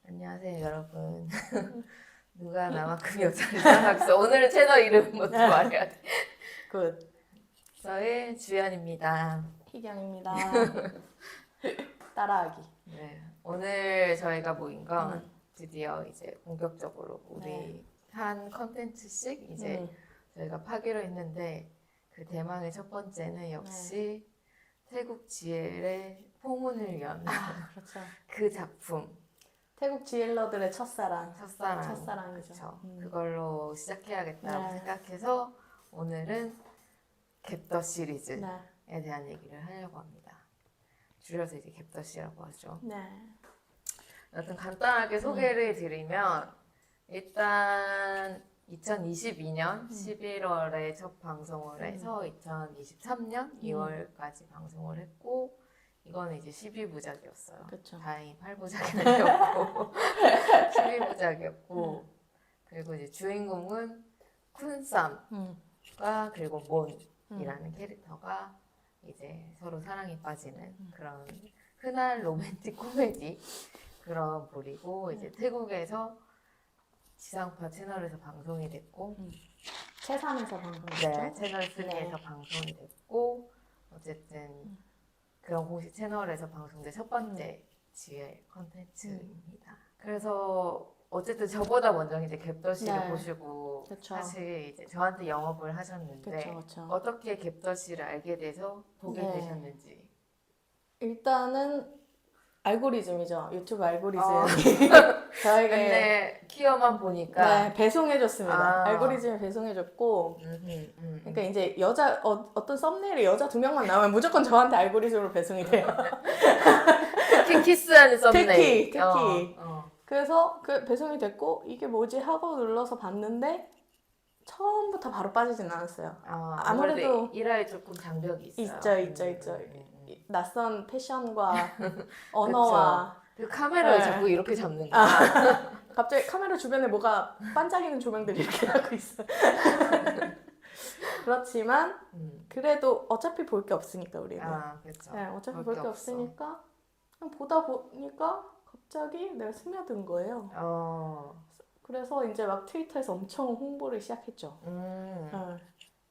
안녕하세요 여러분. 누가 나만큼 여자를 사랑하겠어. 오늘은 채널 이름부터 말해야 돼. 굿. 저의 주연입니다. 희경입니다. 따라하기. 네, 오늘 저희가 모인 건 드디어 이제 본격적으로 우리 네. 한 컨텐츠씩 이제 저희가 파기로 했는데 그 대망의 첫 번째는 역시 태국 지엘의 포문을 연 그렇죠. 그 작품 태국 지엘러들의 첫사랑. 첫사랑이죠. 첫사랑이죠. 그걸로 시작해야겠다고 네. 생각해서 오늘은 갭더 시리즈에 네. 대한 얘기를 하려고 합니다. 줄여서 이제 갭더시라고 하죠. 네. 여튼 간단하게 소개를 드리면 일단 2022년 11월에 첫 방송을 해서 2023년 2월까지 방송을 했고 이거는 이제 12부작이었어요. 그쵸. 다행히 8부작이 아니었고 12부작이었고 그리고 이제 주인공은 쿤쌈과 그리고 몬이라는 캐릭터가 이제 서로 사랑에 빠지는 그런 흔한 로맨틱 코미디 그런 볼이고 이제 태국에서 지상파 채널에서 방송이 됐고 채산에서 방송했죠. 네, 채널 3에서 방송이 됐고 어쨌든 그런 공식 채널에서 방송된 첫 번째 지혜 컨텐츠입니다. 그래서 어쨌든 저보다 먼저 이제 갭더시를 보시고 그쵸. 사실 이제 저한테 영업을 하셨는데 그쵸. 어떻게 갭더시를 알게 돼서 보게 되셨는지. 일단은 알고리즘이죠. 유튜브 알고리즘. 저에게 근데 키어만 보니까 배송해줬습니다. 알고리즘이 배송해줬고 그러니까 이제 어떤 썸네일에 여자 2명만 나오면 무조건 저한테 알고리즘으로 배송이 돼요. 특히 키스하는 썸네일. 특히. 그래서 그 배송이 됐고 이게 뭐지 하고 눌러서 봤는데 처음부터 바로 빠지진 않았어요. 아무래도 일화에 조금 장벽이 있어요. 있죠. 낯선 패션과 언어와 그 카메라를 자꾸 이렇게 잡는 거야. 갑자기 카메라 주변에 뭐가 반짝이는 조명들이 이렇게 하고 있어요. 그렇지만 그래도 어차피 볼 게 없으니까 우리는. 그렇죠. 네, 어차피 볼 게 없으니까 그냥 보다 보니까 갑자기 내가 스며든 거예요. 그래서 이제 막 트위터에서 엄청 홍보를 시작했죠.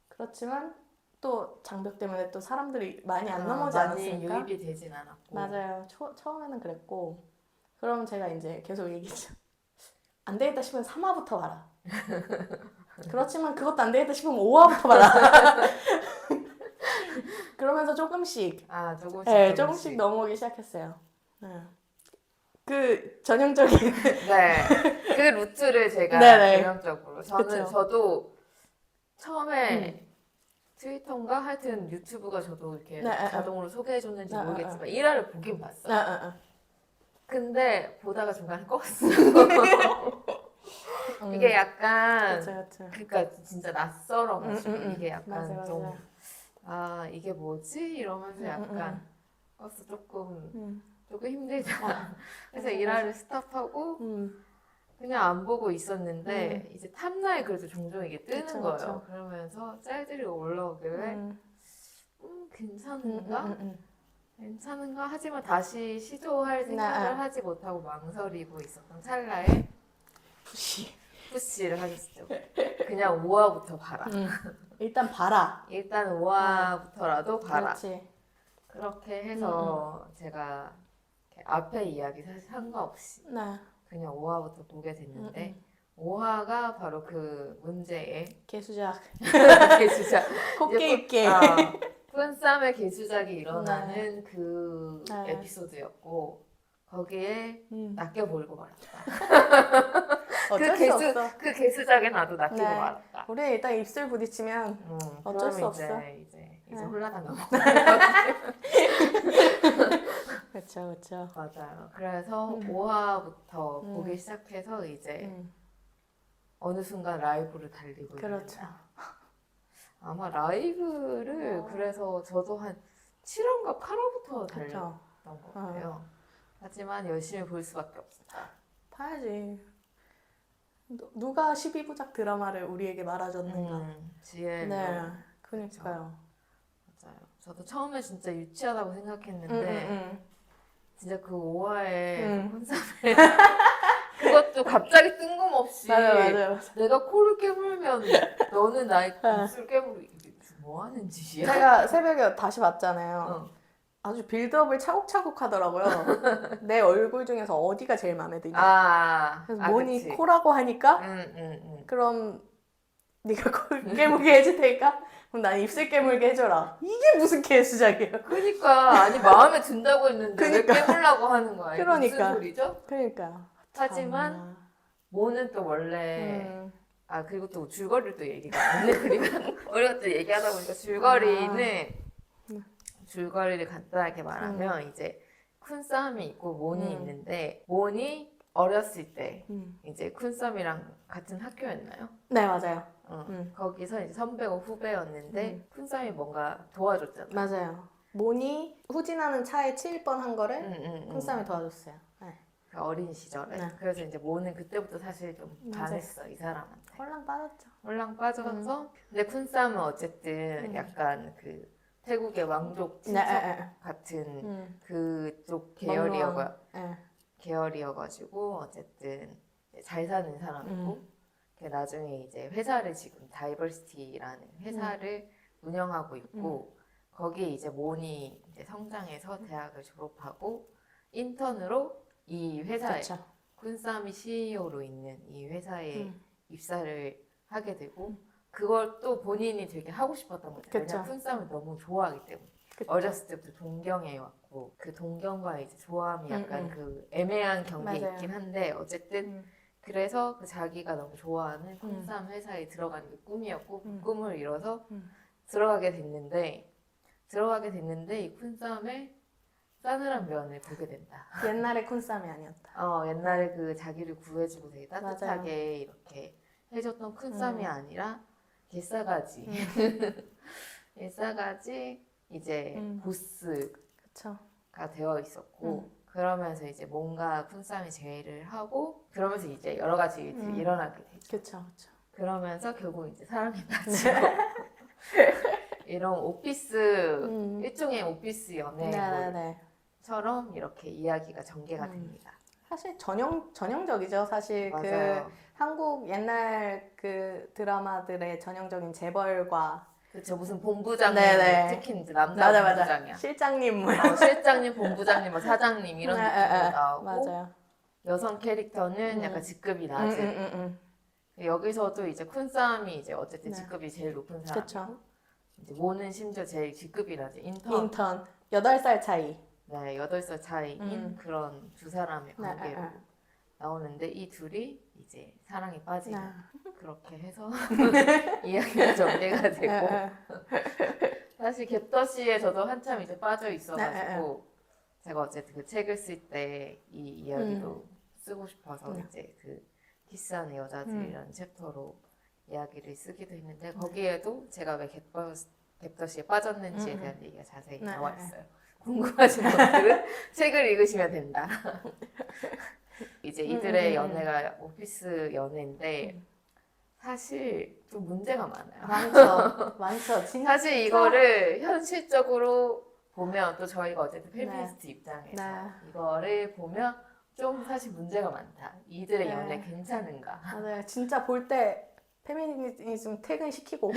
그렇지만 또 장벽 때문에 또 사람들이 많이 안 넘어오지 않았으니까 많이 유입이 되진 않았고. 맞아요. 처음에는 그랬고 그럼 제가 이제 계속 얘기했죠. 안 되겠다 싶으면 3화부터 봐라. 그렇지만 그것도 안 되겠다 싶으면 5화부터 봐라. 그러면서 조금씩 조금씩 넘어오기 시작했어요. 그 전형적인 그 루트를 제가 전형적으로 저도 처음에 트위터인가 하여튼 유튜브가 저도 이렇게 자동으로 소개해줬는지 모르겠지만 1화를 보긴 봤어요. 근데 보다가 중간에 껐어요. 이게 약간 그러니까 진짜 낯설어가지고 이게 약간 좀 이게 뭐지? 이러면서 약간 껐어 조금 힘들다. 그래서 1화를 스탑하고 그냥 안 보고 있었는데 이제 탑라인 그래도 종종 이게 뜨는 거예요. 그러면서 짤들이 올라오길래 괜찮은가 하지만 다시 시도할 생각을 하지 못하고 망설이고 있었던 찰나에 푸시를 하셨죠. 그냥 5화부터 봐라. 일단 봐라. 일단 5화부터라도 봐라. 그렇지. 그렇게 해서 제가 앞에 이야기 사실 상관없이 그냥 5화부터 보게 됐는데 5화가 바로 그 문제의 개수작. 코끼리께 푼쌈의 개수작이 일어나는 그 에피소드였고 거기에 낚여버리고 말았다. 그 개수작에 나도 낚이고 말았다. 우리 일단 입술 부딪히면 어쩔 수 없어. 이제 홀라다 넘어가. 그렇죠. 맞아요. 그래서 5화부터 보기 시작해서 이제 어느 순간 라이브를 달리고 있는다. 아마 라이브를 그래서 저도 한 7화인가 8화부터 달렸던 것 같아요. 하지만 열심히 볼 수밖에 없었다. 봐야지. 누가 12부작 드라마를 우리에게 말아줬는가. 지혜로. 그러니까요. 맞아요. 저도 처음에 진짜 유치하다고 생각했는데 진짜 그 5화에 응. 콘서트에 그것도 갑자기 뜬금없이 맞아요. 내가 코를 깨물면 너는 나의 입술 깨물이 뭐 하는 짓이야? 제가 새벽에 다시 봤잖아요. 어. 아주 빌드업을 차곡차곡 하더라고요. 내 얼굴 중에서 어디가 제일 마음에 드냐. 그래서 모니 그치. 코라고 하니까 그럼 네가 코 깨물게 해줄 테니까 그럼 난 입술 깨물게 해줘라. 이게 무슨 개수작이에요. 그러니까 아니 마음에 든다고 했는데 그러니까. 왜 깨물라고 하는 거야? 이게 그러니까. 무슨 소리죠? 그러니까. 하지만 모는 또 원래 음. 그리고 또 줄거리를 또 얘기가 안 해. 우리가 또 얘기하다 보니까 줄거리를 간단하게 말하면 이제 쿤썸이 있고 몬이 있는데 몬이 어렸을 때 이제 쿤썸이랑 같은 학교였나요? 네, 맞아요. 거기서 이제 선배고 후배였는데 쿤썸이 뭔가 도와줬잖아요. 맞아요. 모니 후진하는 차에 치일 뻔한 거를 쿤썸이 도와줬어요. 네. 그 어린 시절에. 네. 그래서 이제 모는 그때부터 사실 좀 맞아요. 반했어 이 사람한테. 홀랑 빠졌죠. 홀랑 빠져서 근데 쿤썸은 어쨌든 약간 그 태국의 왕족 친척 같은 그쪽 계열이어가지고 어쨌든 잘 사는 사람이고 나중에 이제 회사를 지금 다이버시티라는 회사를 운영하고 있고 거기에 이제 몬이 이제 성장해서 대학을 졸업하고 인턴으로 이 회사에 그쵸. 쿤썸이 CEO로 있는 이 회사에 입사를 하게 되고 그걸 또 본인이 되게 하고 싶었던 거죠. 왜냐면 쿤썸을 너무 좋아하기 때문에. 그쵸. 어렸을 때부터 동경해왔고 그 동경과 이제 좋아함이 약간 그 애매한 경계에 맞아요. 있긴 한데 어쨌든 그래서 그 자기가 너무 좋아하는 쿤썸 회사에 들어가는 게 꿈이었고 그 꿈을 이뤄서 들어가게 됐는데 이 쿤썸의 싸늘한 면을 보게 된다. 옛날의 쿤썸이 아니었다. 옛날에 그 자기를 구해주고 되게 따뜻하게 맞아요. 이렇게 해줬던 쿤썸이 아니라 개싸가지. 개싸가지 이제 보스가 그쵸. 되어 있었고 그러면서 이제 뭔가 쿤썸이 제의를 하고 그러면서 이제 여러 가지 일들이 일어나게 되죠. 그쵸. 그러면서 결국 이제 사랑에 빠지고 이런 오피스 일종의 오피스 연애물처럼 이렇게 이야기가 전개가 됩니다. 사실 전형적이죠. 사실 맞아요. 그 한국 옛날 그 드라마들의 전형적인 재벌과 그쵸 무슨 본부장님 네네. 특히 이제 남자 본부장이야. 실장님 실장님, 본부장님, 뭐 사장님 이런 느낌으로 나오고 맞아요. 여성 캐릭터는 약간 직급이 낮은 여기서도 이제 쿤썸이 이제 어쨌든 직급이 제일 높은 사람이고 그쵸. 이제 모는 심지어 제일 직급이 낮은 인턴 8살 차이. 네, 8살 차이인 그런 두 사람의 관계로 나오는데 이 둘이 이제 사랑에 빠지는 그렇게 해서 이야기가 전개가 되고 사실 겟더시에 저도 한참 이제 빠져 있어가지고 제가 어쨌든 그 책을 쓸 때 이 이야기도 쓰고 싶어서 이제 그 키스하는 여자들이라는 챕터로 이야기를 쓰기도 했는데 거기에도 제가 왜 겟더시에 빠졌는지에 대한 얘기가 자세히 나와 있어요. 궁금하신 분들은 책을 읽으시면 된다. 이제 이들의 연애가 오피스 연애인데 사실 좀 문제가 많아요. 많죠. 진짜. 사실 이거를 현실적으로 보면 또 저희가 어쨌든 페미니스트 입장에서 이거를 보면 좀 사실 문제가 많다. 이들의 연애 괜찮은가? 맞아요. 진짜 볼 때 페미니즘 퇴근시키고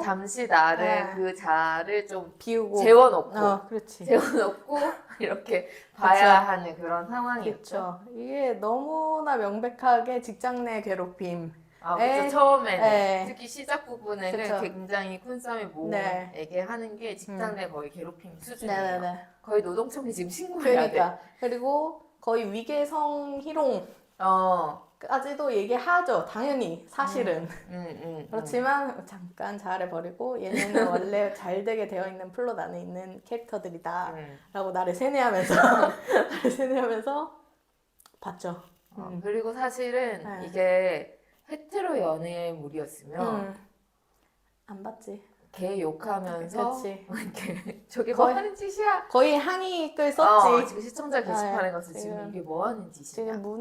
잠시 나를 그 자를 좀 비우고 재워놓고 그렇지. 재워놓고 이렇게 봐야 하는 그런 상황이었죠. 그렇죠. 이게 너무나 명백하게 직장 내 괴롭힘. 그래서 처음에는 특히 시작 부분에는 굉장히 쿤썸이 모에게 하는 게 직장 내 거의 괴롭힘 수준이에요. 거의 노동청에 지금 신고해야 돼. 그리고 거의 위계성 희롱. 까지도 얘기하죠. 당연히 사실은. 그렇지만 잠깐 자아를 버리고 얘네는 원래 잘 되게 되어 있는 플롯 안에 있는 캐릭터들이다 라고 나를 세뇌하면서 봤죠. 그리고 사실은 이게 헤테로 연애물이었으면 안 봤지. 개 욕하면서 이렇게 저게 거의- 뭐 하는 짓이야? 거의 항의글 썼지. 지금 시청자 게시판에 가서 지금 이게 뭐 하는 짓이야? 지금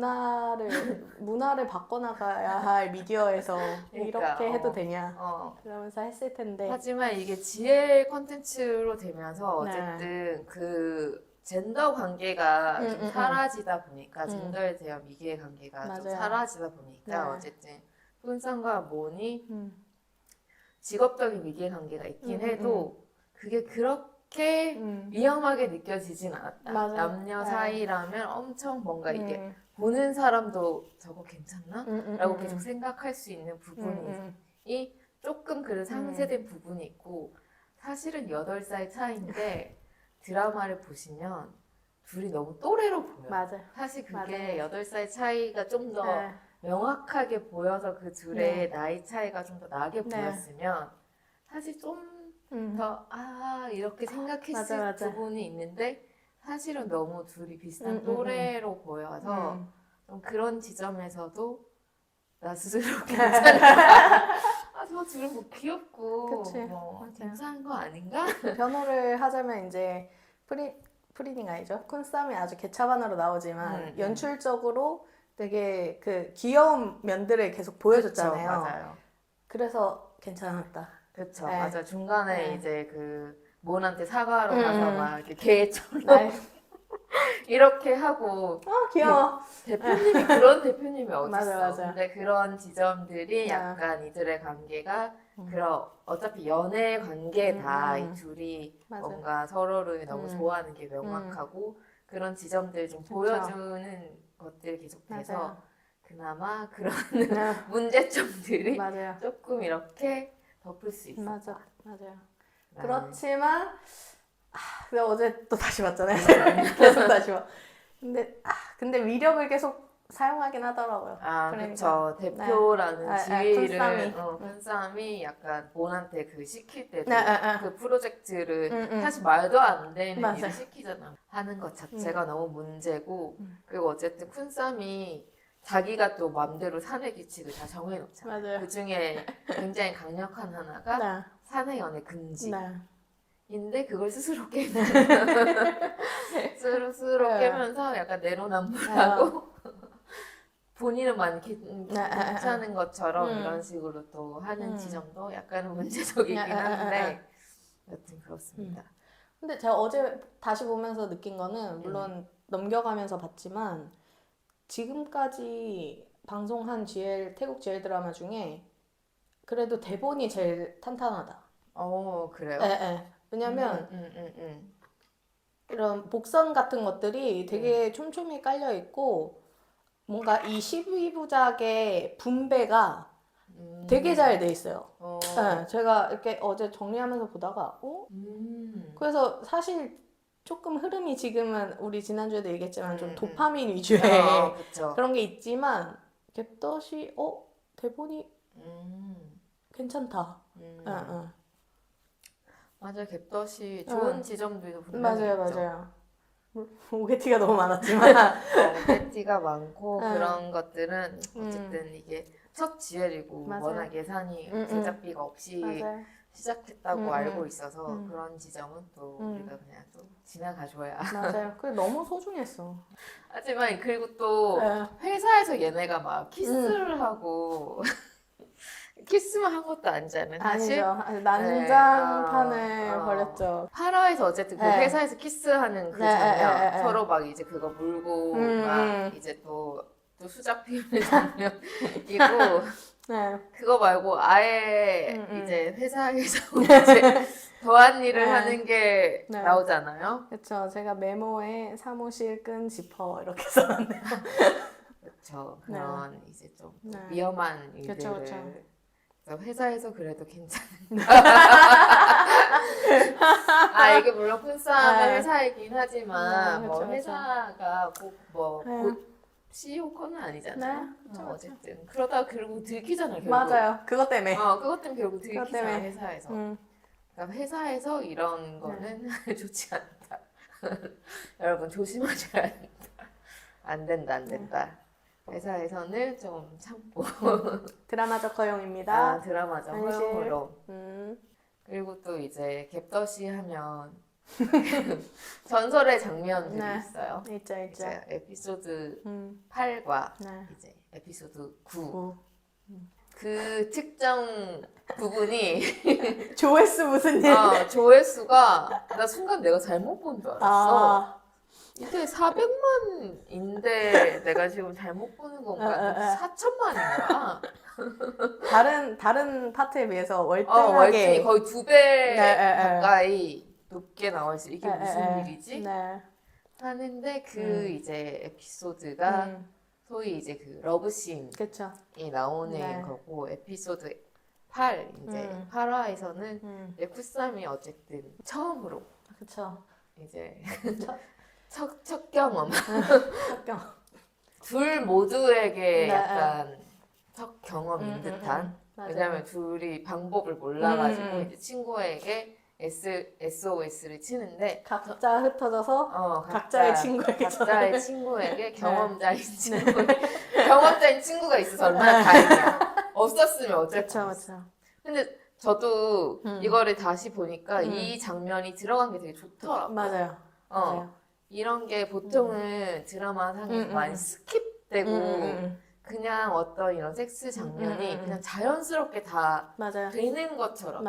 문화를 바꿔나가야 할 미디어에서 그러니까, 이렇게 해도 되냐 그러면서 했을 텐데 하지만 이게 GL 컨텐츠로 되면서 어쨌든 그 젠더 관계가 좀 음. 사라지다 보니까 젠더에 대한 미개 관계가 좀 맞아요. 사라지다 보니까 네. 어쨌든 푼쌈과 몬이 음. 직업적인 미개 관계가 있긴 해도 그게 그렇게 위험하게 느껴지진 않았다. 맞아요. 남녀 네. 사이라면 엄청 뭔가 이게 보는 사람도 저거 괜찮나? 라고 계속 생각할 수 있는 부분이 조금 그런 상쇄된 부분이 있고 사실은 8살 차이인데 드라마를 보시면 둘이 너무 또래로 보여요. 맞아요. 사실 그게 맞아요. 8살 차이가 좀 더 네. 명확하게 보여서 그 둘의 네. 나이 차이가 좀 더 나게 네. 보였으면 사실 좀 더 이렇게 생각했을 맞아, 맞아. 부분이 있는데 사실은 너무 둘이 비슷한 또래로 보여서 좀 그런 지점에서도 나 스스로 괜찮다. 저 둘은 뭐 귀엽고 그치. 뭐 맞아요. 괜찮은 거 아닌가? 변호를 하자면 이제 프리딩 아니죠? 쿤쌈이 아주 개차반으로 나오지만 연출적으로 되게 그 귀여운 면들을 계속 보여줬잖아요. 그쵸, 맞아요. 그래서 괜찮았다. 그쵸, 네. 맞아. 중간에 네. 이제 그 몬한테 사과하러 가서 막 이렇게 개처럼 네. 이렇게 하고 귀여워. 대표님이 그런 대표님이 어딨어. 맞아. 근데 그런 지점들이 네. 약간 이들의 관계가 그런 어차피 연애 관계다. 이 둘이 맞아. 뭔가 서로를 너무 좋아하는 게 명확하고 그런 지점들 좀 보여주는 것들이 계속돼서 맞아요. 그나마 그런 문제점들이 맞아요. 조금 이렇게 덮을 수 있었다. 맞아요. 네. 그렇지만 내가 어제 또 다시 봤잖아요. 계속 다시 봐. 근데 위력을 계속 사용하긴 하더라고요. 그쵸. 대표라는 지위를, 쿤쌈이. 쿤쌈이 약간 몬한테 그 시킬 때도 네. 그 프로젝트를 사실 말도 안 되는 맞아요. 일을 시키잖아. 하는 것 자체가 너무 문제고, 그리고 어쨌든 쿤쌈이 자기가 또 맘대로 사내 규칙을 다 정해놓잖아. 맞아요. 그 중에 굉장히 강력한 하나가 사내 연애 금지. 인데 그걸 스스로 깨면 스스로 깨면서 약간 내로남불하고 본인은 많이 괜찮은 것처럼 이런 식으로 또 하는 지점도 약간은 문제적이긴 한데 여튼 그렇습니다. 근데 제가 어제 다시 보면서 느낀 거는 물론 넘겨가면서 봤지만 지금까지 방송한 태국 GL 드라마 중에 그래도 대본이 제일 탄탄하다. 그래요? 네. 왜냐면 이런 복선 같은 것들이 되게 촘촘히 깔려 있고 뭔가 이 12부작의 분배가 되게 잘 돼 있어요. 네, 제가 이렇게 어제 정리하면서 보다가 그래서 사실 조금 흐름이 지금은 우리 지난주에도 얘기했지만 좀 도파민 위주의 그런 게 있지만 갭덧이 대본이 괜찮다. 맞아, 갭덧이 좋은 지점들도 분명히 맞아요, 있죠. 맞아요. 오게티가 너무 많았지만 오게티가 많고 그런 것들은 어쨌든 이게 첫 GL이고 워낙 예산이 제작비가 없이 시작했다고 알고 있어서 그런 지점은 또 우리가 그냥 또 지나가줘야. 맞아요. 그게 너무 소중했어. 하지만 그리고 또 회사에서 얘네가 막 키스를 하고 키스만 한 것도 아니잖아요. 사실. 아니죠. 난장판을 벌였죠. 8화에서 어쨌든 그 회사에서 키스하는 그 장면 서로 막 이제 그거 물고 막 이제 또 수작 피우는 장면이고 그거 말고 아예 이제 회사에서 이제 더한 일을 하는 게 나오잖아요. 그렇죠. 제가 메모에 사무실 끈 지퍼 이렇게 써놨네요. 그렇죠. 그런 이제 좀 위험한 일들을 그쵸. 회사에서 그래도 괜찮은가. 이게 물론 쿤쌈의 회사이긴 하지만 뭐 회사가 곧 CEO 거는 아니잖아요. 어쨌든 그러다 결국 들키잖아요. 결국. 맞아요. 그것 때문에. 그것 때문에 결국 들키잖아요. 회사에서. 그러니까 회사에서 이런 거는 좋지 않다. 여러분 조심하셔야 된다. 안 된다. 회사에서는 좀 참고. 드라마적 허용입니다. 드라마적 허용으로. 그리고 또 이제 갭덧이 하면 전설의 장면들이 있어요. 있죠. 이제 에피소드 8과 이제 에피소드 9. 그 특정 부분이 조회수 무슨 일? 조회수가 나 순간 내가 잘못 본 줄 알았어. 이게 400만인데 내가 지금 잘못 보는 건가? 4천만인가? 다른 파트에 비해서 월등히 월등하게 거의 2배 가까이 높게 나와있어. 이게 무슨 일이지? 네. 하는데 그 이제 에피소드가 소위 이제 그 러브씬이 그쵸. 나오는 네. 거고 에피소드 8 이제 8화에서는 이제 쿠쌈이 어쨌든 처음으로 그쵸. 이제 첫 경험 첫 경험. 둘 모두에게 네. 약간 첫 경험인 듯한 왜냐면 둘이 방법을 몰라가지고 이제 친구에게 SOS를 치는데 각자 흩어져서 각자의 친구에게 경험자인 경험자인 친구가 있어서 얼마나 다행이야. 없었으면 어쩔 뻔했어. 근데 저도 이거를 다시 보니까 이 장면이 들어간 게 되게 좋더라고요. 맞아요. 이런 게 보통은 드라마 상에서 많이 스킵되고 그냥 어떤 이런 섹스 장면이 그냥 자연스럽게 다 되는 것처럼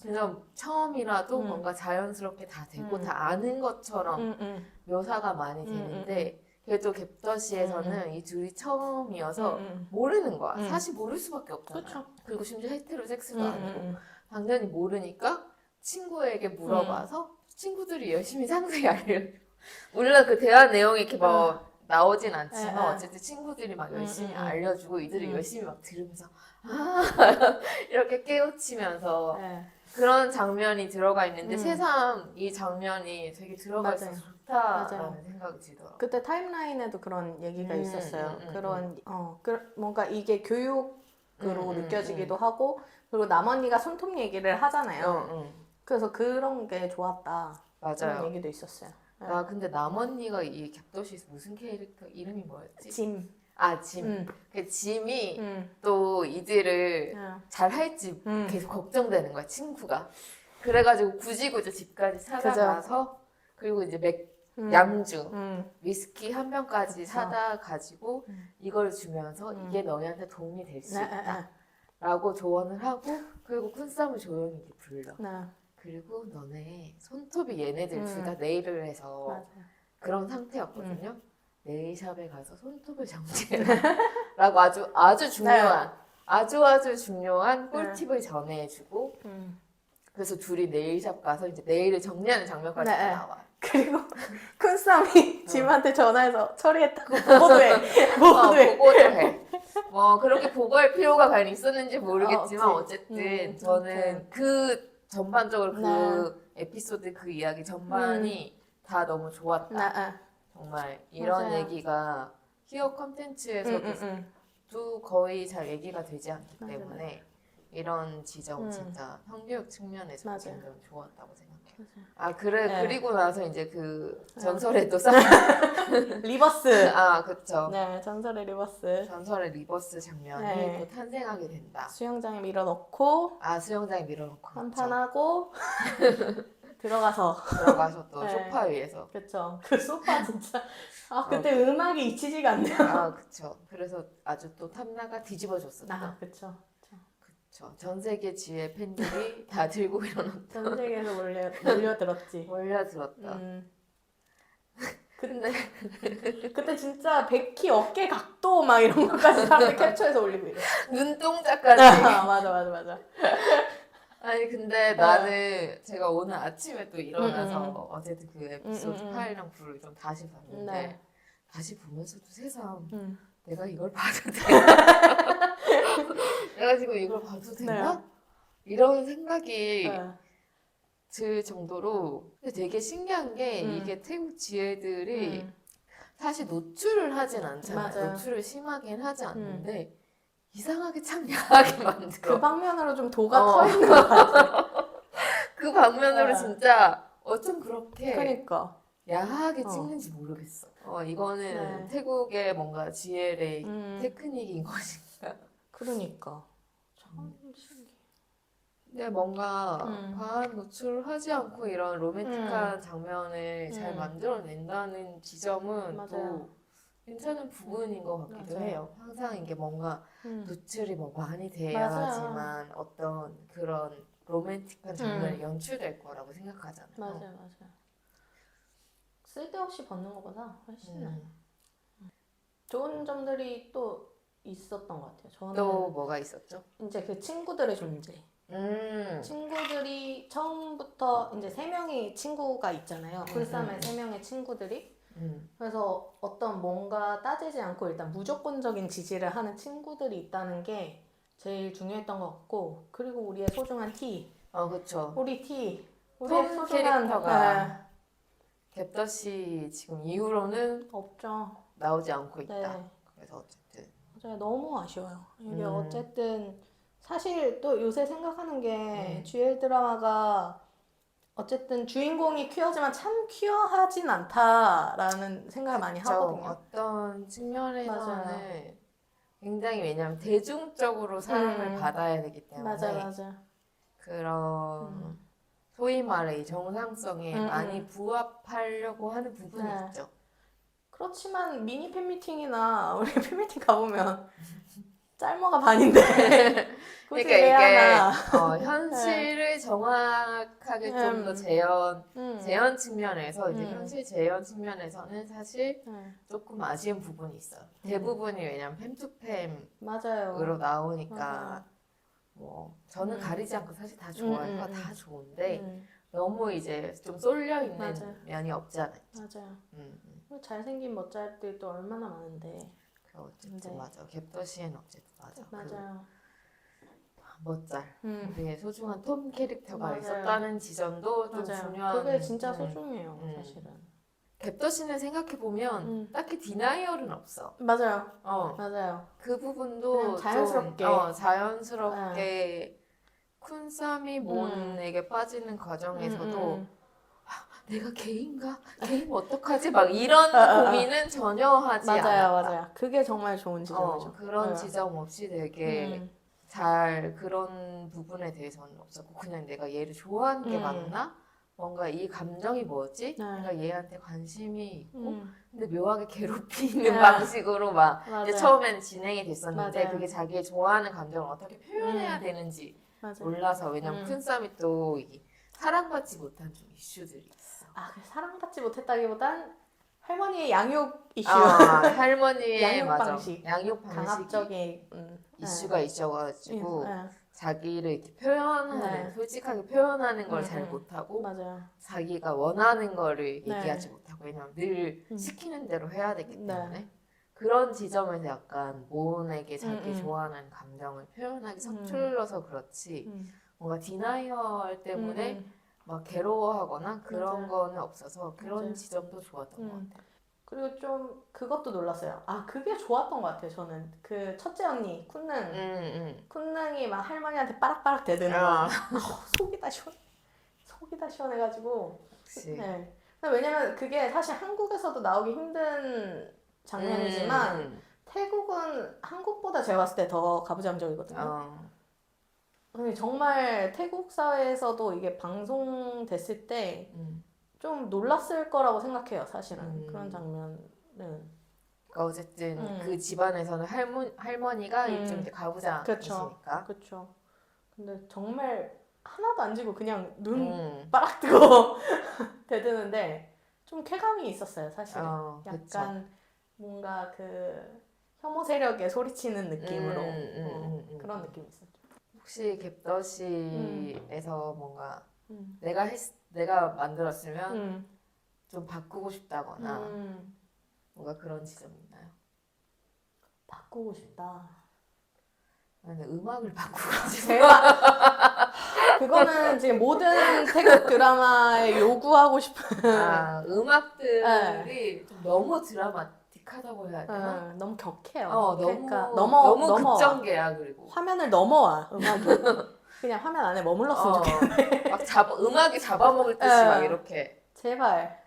그냥 처음이라도 뭔가 자연스럽게 다 되고 다 아는 것처럼 묘사가 많이 되는데 그래도 갭더시에서는 이 둘이 처음이어서 모르는 거야. 사실 모를 수밖에 없잖아. 그쵸. 그리고 심지어 헤테로 섹스도 아니고 당연히 모르니까 친구에게 물어봐서 친구들이 열심히 상세히 알려줘. 물론 그 대화 내용이 이렇게 뭐 나오진 않지만 어쨌든 친구들이 막 열심히 알려주고 이들이 열심히 막 들으면서 이렇게 깨우치면서 그런 장면이 들어가 있는데 새삼 이 장면이 되게 들어가 있어서 좋다라는 생각이 들더라고요. 그때 타임라인에도 그런 얘기가 있었어요. 뭔가 이게 교육으로 느껴지기도 하고 그리고 남언니가 손톱 얘기를 하잖아요. 그래서 그런 게 좋았다. 그런 얘기도 있었어요. 나 근데 남언니가 이 갭더시에서 무슨 캐릭터 이름이 뭐였지? 짐. 짐. 그 짐이 또 이들을 잘 할지 계속 걱정되는 거야, 친구가. 그래가지고 굳이 집까지 찾아가서 그리고 이제 양주, 위스키 한 병까지 사다 가지고 이걸 주면서 이게 너희한테 도움이 될 수 있다. 라고 조언을 하고 그리고 쿤쌈을 조용히 이렇게 불러. 그리고 너네 손톱이 얘네들 둘 다 네일을 해서 그런 상태였거든요. 네일샵에 가서 손톱을 정지해라 라고 아주 중요한 아주 중요한 꿀팁을 전해주고 그래서 둘이 네일샵 가서 이제 네일을 정리하는 장면까지 다 나와. 그리고 쿤쌈이 짐한테 전화해서 처리했다고 보고도 해. 보고도 해. 뭐 그렇게 보고할 필요가 과연 있었는지 모르겠지만 어쨌든 저는 그 전반적으로 그 에피소드 그 이야기 전반이 다 너무 좋았다. 정말 이런 얘기가 히어 콘텐츠에서도 거의 잘 얘기가 되지 않기 때문에 이런 지점 진짜 성교육 측면에서 굉장히 좋았다고 생각해요. 그리고 나서 이제 그 전설의 또 리버스. 그쵸. 네, 전설의 리버스 장면이 또 탄생하게 된다. 수영장에 밀어넣고 수영장에 밀어넣고 한판하고 들어가서 또 소파 위에서. 그쵸. 그 소파 진짜 그때 음악이 잊히지가 않네요. 그쵸. 그래서 아주 또 탐나가 뒤집어줬었다. 그쵸. 전 세계 지혜 팬들이 다 들고 일어났다. 전 세계에서 몰려들었지. 몰려들었다. 근데 그때 진짜 베키 어깨 각도 막 이런 것까지 사람들 캡처해서 올리고 이래. 눈동자까지. 맞아. 아니 근데 나는 제가 오늘 아침에 또 일어나서 어쨌든 그 에피소드 8이랑 9를 좀 다시 봤는데 다시 보면서도 새삼 내가 이걸 봐도 되나? 내가 지금 이걸 봐도 되나? 이런 생각이 들 정도로 근데 되게 신기한 게 이게 태국 지혜들이 사실 노출을 하진 않잖아요. 노출을 심하긴 하지 않는데 이상하게 참 야하게 만들어. 그 방면으로 좀 도가 터 있는 것 같아. 그 방면으로 진짜 어쩜 그렇게 그러니까 야하게 찍는지 모르겠어. 이거는 태국의 뭔가 지혜의 테크닉인 것인가. 그러니까 참 신기해. 근데 뭔가 과한 노출을 하지 않고 이런 로맨틱한 장면을 잘 만들어낸다는 지점은 또 괜찮은 부분인 것 같기도 해요. 항상 이게 뭔가 노출이 뭐 많이 돼야지만 어떤 그런 로맨틱한 장면이 연출될 거라고 생각하잖아요. 맞아요. 쓸데없이 벗는 것보다 훨씬 나아요. 좋은 점들이 또 있었던 것 같아요. 저는 또 뭐가 있었죠? 이제 그 친구들의 존재. 친구들이 처음부터 이제 3명이 친구가 있잖아요. 쿨쌈의 3명의 친구들이. 그래서 어떤 뭔가 따지지 않고 일단 무조건적인 지지를 하는 친구들이 있다는 게 제일 중요했던 것 같고, 그리고 우리의 소중한 T. 그쵸. 우리 T. 우리의 톰 소중한 캐릭터가 갭더시 지금 이후로는 없죠. 나오지 않고 있다. 네. 그래서 어쨌든 맞아요. 너무 아쉬워요. 이게 어쨌든 사실 또 요새 생각하는 게 GL 드라마가 어쨌든 주인공이 퀴어지만 참 퀴어하진 않다라는 생각을 많이 하거든요. 어떤 측면에서는 맞아요. 굉장히 왜냐면 대중적으로 사랑을 받아야 되기 때문에 맞아. 그런 소위 말해 이 정상성에 많이 부합하려고 하는 부분이 네. 있죠. 그렇지만 미니 팬미팅이나 우리 팬미팅 가보면 짤모가 반인데 굳이 그러니까 왜 하나. 이게 현실을 정확하게 좀 더 재현 측면에서 이제 현실 재현 측면에서는 사실 조금 아쉬운 부분이 있어요. 대부분이 왜냐면 팸투팸으로 맞아요. 나오니까 맞아요. 뭐 저는 가리지 않고 사실 다 좋아해요. 다 좋은데 너무 이제 좀 쏠려 있는 맞아요. 면이 없지 않아 있죠. 맞아요. 잘생긴 멋잘들도 얼마나 많은데. 어쨌든 맞아. 갭더시엔 어쨌든 맞아. 맞아요. 멋잘. 우리의 소중한 톰 캐릭터가 맞아요. 있었다는 지점도 좀 맞아요. 중요한. 그게 진짜 소중해요, 사실은. 갭더시는 생각해보면 딱히 디나이얼은 없어. 맞아요. 맞아요. 그 부분도 자연스럽게. 좀, 자연스럽게 쿤쌈이 몬에게 빠지는 과정에서도 내가 게인가? 게임 어떡하지? 막 이런 고민은 전혀 하지 않았다. 맞아요. 그게 정말 좋은 지점이죠. 그런 지점 없이 되게 잘 그런 부분에 대해서는 없었고 그냥 내가 얘를 좋아하는 게 맞나? 뭔가 이 감정이 뭐지? 내가 얘한테 관심이 있고 근데 묘하게 괴롭히는 방식으로 막 이제 처음에는 진행이 됐었는데 맞아요. 그게 자기의 좋아하는 감정을 어떻게 표현해야 되는지 몰라서 왜냐면 쿤쌈이 또 이게 사랑받지 못한 좀 이슈들이 있어. 사랑받지 못했다기보단 할머니의 양육 이슈. 할머니의 양육 방식. 양육 방식이 강압적인 이슈가 있어가지고 자기를 이렇게 표현하는 솔직하게 표현하는 걸 잘 못하고 맞아요. 자기가 원하는 거를 얘기하지 못하고 왜냐면 늘 시키는 대로 해야 되기 때문에 그런 지점에서 약간 모은에게 자기 좋아하는 감정을 표현하기 서툴러서 그렇지 뭔가 디나이얼 때문에 막 괴로워하거나 그런 거는 없어서 그런 지점도 좋았던 것 같아요. 그리고 좀 그것도 놀랐어요. 그게 좋았던 것 같아요. 저는 그 첫째 언니 쿤능 쿤능이 막 할머니한테 빠락빠락 대드는 거 속이 다 시원해가지고. 네. 근데 왜냐면 그게 사실 한국에서도 나오기 힘든 장면이지만 태국은 한국보다 제가 봤을 때 더 가부장적이거든요. 정말 태국 사회에서도 이게 방송됐을 때 좀 놀랐을 거라고 생각해요, 사실은. 그런 장면은. 그러니까 어쨌든 그 집안에서는 할머니가 좀 이제 가부장이시니까. 그렇죠. 근데 정말 하나도 안 지고 그냥 눈 빠락 뜨고 대드는데 좀 쾌감이 있었어요, 사실은. 약간 그쵸. 뭔가 그 혐오 세력에 소리치는 느낌으로 그런 느낌이 있었죠. 혹시 갭더시에서 뭔가 내가 만들었으면 좀 바꾸고 싶다거나 뭔가 그런 지점이 있나요? 바꾸고 싶다. 나는 음악을 바꾸고 싶어. 그거는 지금 모든 태국 드라마에 요구하고 싶은. 음악들이 좀 너무 드라마틱하다고 해야 되나? 너무 격해요. 너무 극정계야 그리고. 화면을 넘어와 음악이. 그냥 화면 안에 머물렀으면 좋겠네. 막 음악이 잡아먹을 듯이 막 이렇게. 제발.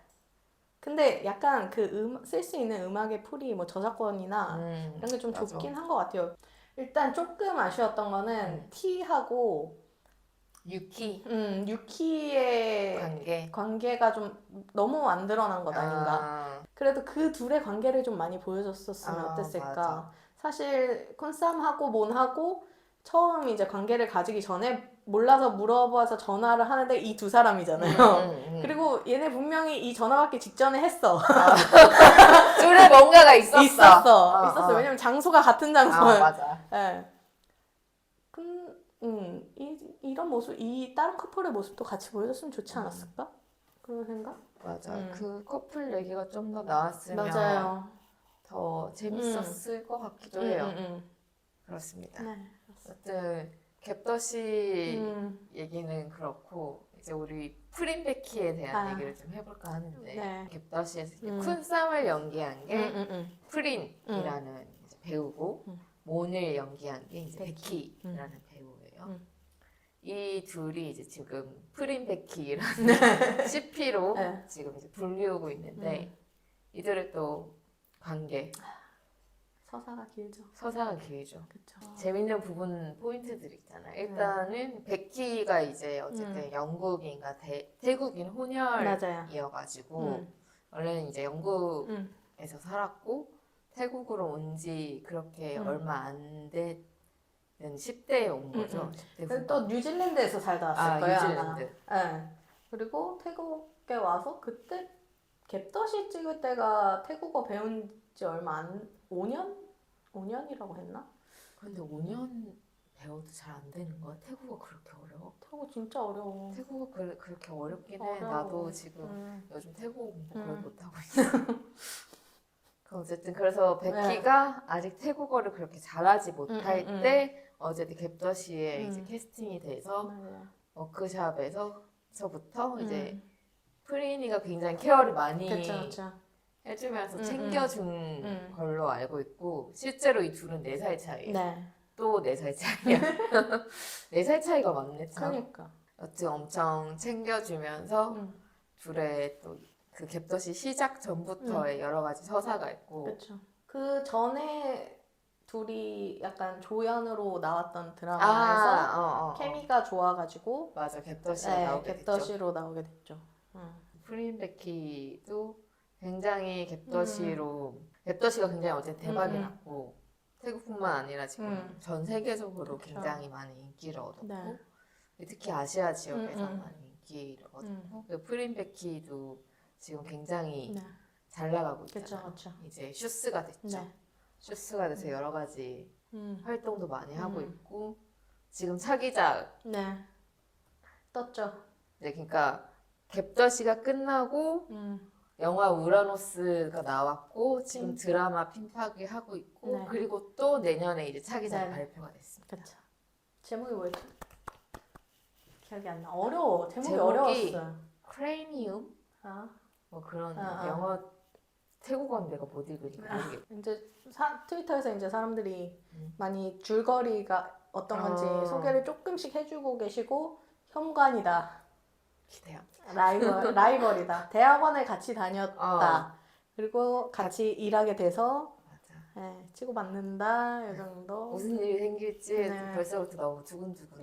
근데 약간 그 쓸 수 있는 음악의 풀이 뭐 저작권이나 이런 게 좀 좁긴 한 것 같아요. 일단 조금 아쉬웠던 거는 T하고 유키의 관계가 좀 너무 안 드러난 것 아닌가. 그래도 그 둘의 관계를 좀 많이 보여줬었으면 어땠을까. 맞아. 사실 콘쌈하고 몬하고 처음 이제 관계를 가지기 전에 몰라서 물어봐서 전화를 하는데 이 두 사람이잖아요. 그리고 얘네 분명히 이 전화 받기 직전에 했어. 둘에 뭔가가 있었어. 있었어. 왜냐면 장소가 같은 장소예요. 맞아. 네. 이런 모습, 이 다른 커플의 모습도 같이 보여줬으면 좋지 않았을까? 그런 생각? 맞아. 그 커플 얘기가 좀 더 나왔으면 맞아요. 더 재밌었을 것 같기도 해요. 그렇습니다. 네. 어쨌든 갭더시 얘기는 그렇고 이제 우리 프린베키에 대한 얘기를 좀 해볼까 하는데 네. 갭더시에서 쿤쌈을 연기한 게 프린이라는 이제 배우고 몬을 연기한 게 이제 베키라는 배우예요. 이 둘이 이제 지금 프린베키라는 CP로 네. 지금 이제 불리우고 있는데 이들의 또 관계 서사가 길죠. 서사가 길죠. 그쵸. 재밌는 부분 포인트들이 있잖아요. 일단은 베키가 이제 어쨌든 영국인과 태국인 혼혈이어가지고 원래는 이제 영국에서 살았고 태국으로 온 지 그렇게 얼마 안 되는 10대에 온 거죠. 10대 그래서 또 뉴질랜드에서 살다 왔을 거예요. 뉴질랜드. 네. 그리고 태국에 와서 그때 갭더시 찍을 때가 태국어 배운 지 얼마 안 5년이라고 했나? 근데 5년 배워도 잘 안 되는 거야? 태국어 그렇게 어려워? 태국어 진짜 어려워. 태국어 그렇게 어렵긴 해. 어려워. 나도 지금 요즘 태국어 공부 거의 못하고 있어. 어쨌든 그래서 베키가 아직 태국어를 그렇게 잘하지 못할 때 어쨌든 갭더시에 이제 캐스팅이 돼서 워크샵에서부터 이제 프린이가 굉장히 케어를 많이 그쵸. 해주면서 챙겨준 걸로 알고 있고 실제로 이 둘은 4살 차이예요. 네. 또 4살 차이야. 4살 차이가 많네 참. 그러니까. 여튼 엄청 챙겨주면서 둘의 또 그 갭더시 시작 전부터의 여러 가지 서사가 있고. 그렇죠. 그 전에 둘이 약간 조연으로 나왔던 드라마에서 케미가 좋아가지고 맞아 갭더시가 나오게 됐죠. 갭더시로 나오게 됐죠. 프린 베키도 굉장히 갭더시가 굉장히 어제 대박이 났고 태국뿐만 아니라 지금 전 세계적으로 굉장히 많은 인기를 얻었고 특히 아시아 지역에서 많은 인기를 얻었고 프린 베키도 지금 굉장히 잘 나가고 있잖아요. 그쵸. 이제 슈스가 됐죠. 슈스가 돼서 여러 가지 활동도 많이 하고 있고 지금 차기작 떴죠. 네, 그러니까 갭더시가 끝나고 영화 우라노스가 나왔고 지금 드라마 핀파기 하고 있고 그리고 또 내년에 이제 차기작이 발표가 됐습니다. 그렇죠. 제목이 뭐였죠? 기억이 안 나. 어려워. 제목이 어려웠어요. 크레니움? 뭐 그런 영어 태국어는 내가 못 읽으니까 모르겠어. 이제 트위터에서 이제 사람들이 많이 줄거리가 어떤 건지 소개를 조금씩 해주고 계시고 현관이다. 기대합니다. 라이벌이다. 대학원에 같이 다녔다. 그리고 같이 일하게 돼서 치고받는다. 이 정도. 무슨 일이 생길지 벌써부터 너무 두근두근.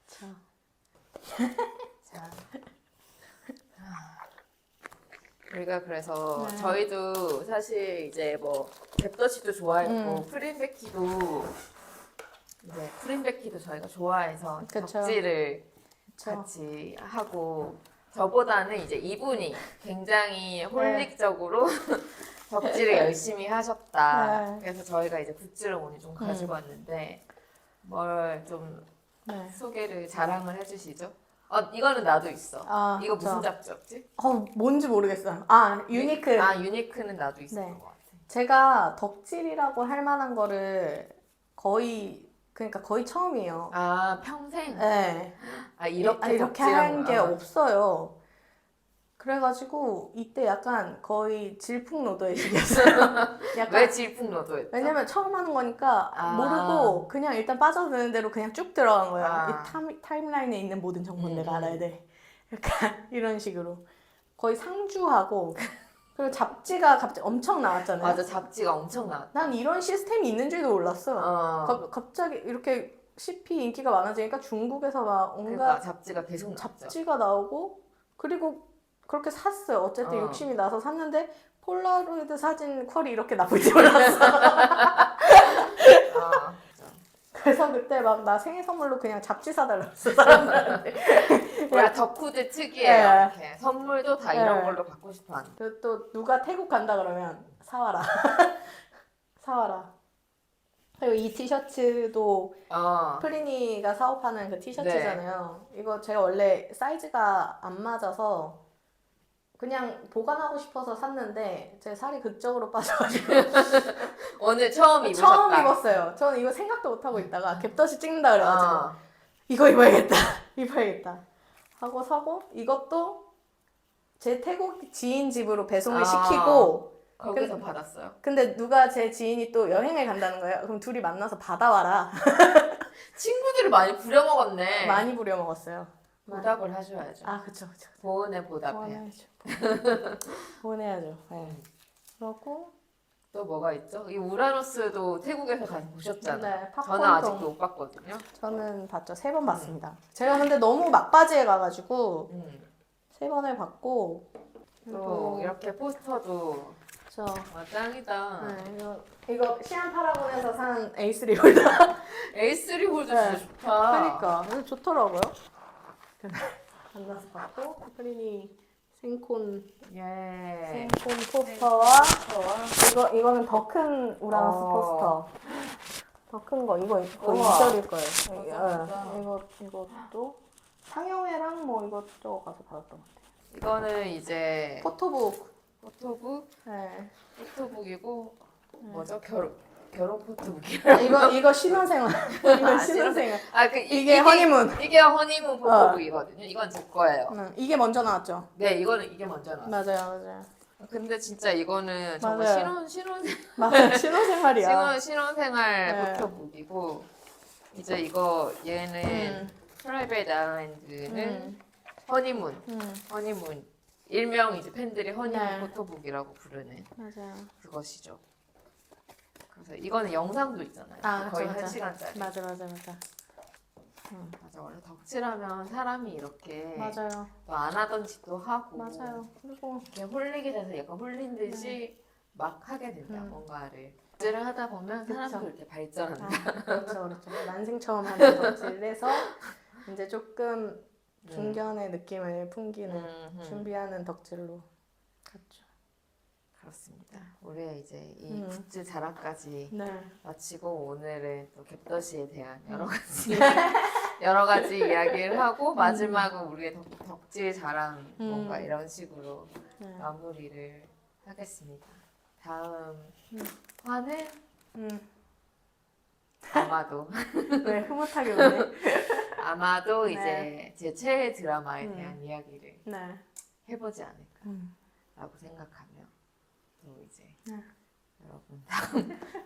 자. 우리가 그래서 저희도 사실 이제 뭐 갭더시도 좋아했고 프린베키도 저희가 좋아해서 덕질을 같이 하고 저보다는 이제 이분이 굉장히 홀릭적으로 덕질을 열심히 하셨다. 그래서 저희가 이제 굿즈를 오늘 좀 가지고 왔는데 뭘 좀 소개를 자랑을 해주시죠? 이거는 나도 있어. 이거 무슨 잡지였지? 뭔지 모르겠어요. 유니크. 유니크는 나도 있었던 것 같아. 제가 덕질이라고 할 만한 거를 거의 처음이에요. 평생? 네. 이렇게 한 게 없어요. 그래가지고 이때 약간 거의 질풍노도의 시기였어요. 왜 질풍노도였죠? 왜냐면 처음 하는 거니까 모르고 그냥 일단 빠져드는 대로 그냥 쭉 들어간 거예요. 이 타임라인에 있는 모든 정보는 내가 알아야 돼. 약간 이런 식으로. 거의 상주하고 그리고 잡지가 갑자기 엄청 나왔잖아요. 맞아, 잡지가 엄청 나왔다. 난 이런 시스템이 있는 줄도 몰랐어. 갑자기 이렇게 CP 인기가 많아지니까 중국에서 막 온갖 그러니까 잡지가 계속 잡지가 나오고 그리고 그렇게 샀어요. 어쨌든 욕심이 나서 샀는데 폴라로이드 사진 퀄이 이렇게 나쁠 줄 몰랐어. 그래서 그때 막 나 생일 선물로 그냥 잡지 사달라고 했어 사람들한테. 원래 덕후들 특이해요. 네. 이렇게 선물도 다 이런 네. 걸로 받고 싶어 하는. 그리고 또 누가 태국 간다 그러면 사와라. 사와라. 그리고 이 티셔츠도 프리니가 사업하는 그 티셔츠잖아요. 네. 이거 제가 원래 사이즈가 안 맞아서 그냥 보관하고 싶어서 샀는데 제 살이 극적으로 빠져가지고 오늘 처음 입으셨다. 처음 입었어요. 저는 이거 생각도 못하고 있다가 갭덧이 찍는다 그래가지고 이거 입어야겠다. 입어야겠다 하고 사고, 이것도 제 태국 지인 집으로 배송을 시키고 거기서 받았어요. 근데 누가 제 지인이 또 여행을 간다는 거예요. 그럼 둘이 만나서 받아와라. 친구들이 많이 부려먹었네. 많이 부려먹었어요. 보답을 하셔야죠. 아, 그쵸. 보은에 보답해. 보내야죠. 네. 그렇고 또 뭐가 있죠? 이 우라노스도 태국에서 가서 보셨잖아요. 네, 저는 아직도 못 봤거든요. 저는 봤죠. 3번 봤습니다. 제가 근데 너무 막바지에 가가지고 3번을 봤고 또 이렇게 포스터도 짱이다. 네, 이거 시안파라곤에서 산 A3 홀더. A3 홀더 네. 진짜 좋다. 그러니까 그래서 좋더라고요. 만나서 봤고 프리니 생콘 예. 생콘 포스터와 이거는 더 큰 우라노스 포스터. 더 큰 거 이거 우와. 2절일 거예요. 맞아. 이것도 상영회랑 뭐 이것저것 가서 받았던 것 같아요. 이거는 이제 포토북. 네. 포토북이고 뭐죠? 결혼 포토북이요. 이거 신혼생활. 이거 신혼생활. 이게 허니문. 이게 허니문 포토북이거든요. 이건 제 거예요. 이게 먼저 나왔죠. 네, 이게 먼저 나왔어요. 맞아요. 근데 진짜 이거는 정말 맞아요. 신혼생활 신혼생활이야. 신혼생활 포토북이고 이제 얘는 프라이빗 아일랜드는 허니문 일명 이제 팬들이 허니문 포토북이라고 부르는 그것이죠. 그래서 이거는 영상도 있잖아요. 거의 1시간짜리. 맞아. 맞아, 원래 덕질하면 사람이 이렇게 맞아요. 또 안 하던 짓도 하고 맞아요. 그리고 이렇게 홀리게 돼서 약간 홀린 듯이 막 하게 된다. 뭔가를 덕질을 하다 보면 사람도 이렇게 발전한다. 그렇죠. 난생 처음 하는 덕질에서 이제 조금 중견의 느낌을 풍기는 준비하는 덕질로 갔죠. 그렇습니다. 우리의 이제 이 굿즈 자랑까지 마치고 오늘은 또 갭더시에 대한 여러 가지 이야기를 하고 마지막은 우리의 덕질 자랑 뭔가 이런 식으로 마무리를 하겠습니다. 다음 화는 아마도 왜 흐뭇하게 웃네. 아마도 이제 제 최애 드라마에 대한 이야기를 네. 해보지 않을까라고 생각하며 또 이제 여러분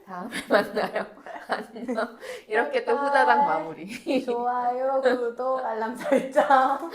다음에 만나요. 안녕. 이렇게 또 후다닥 마무리. 좋아요, 구독, 알람 설정.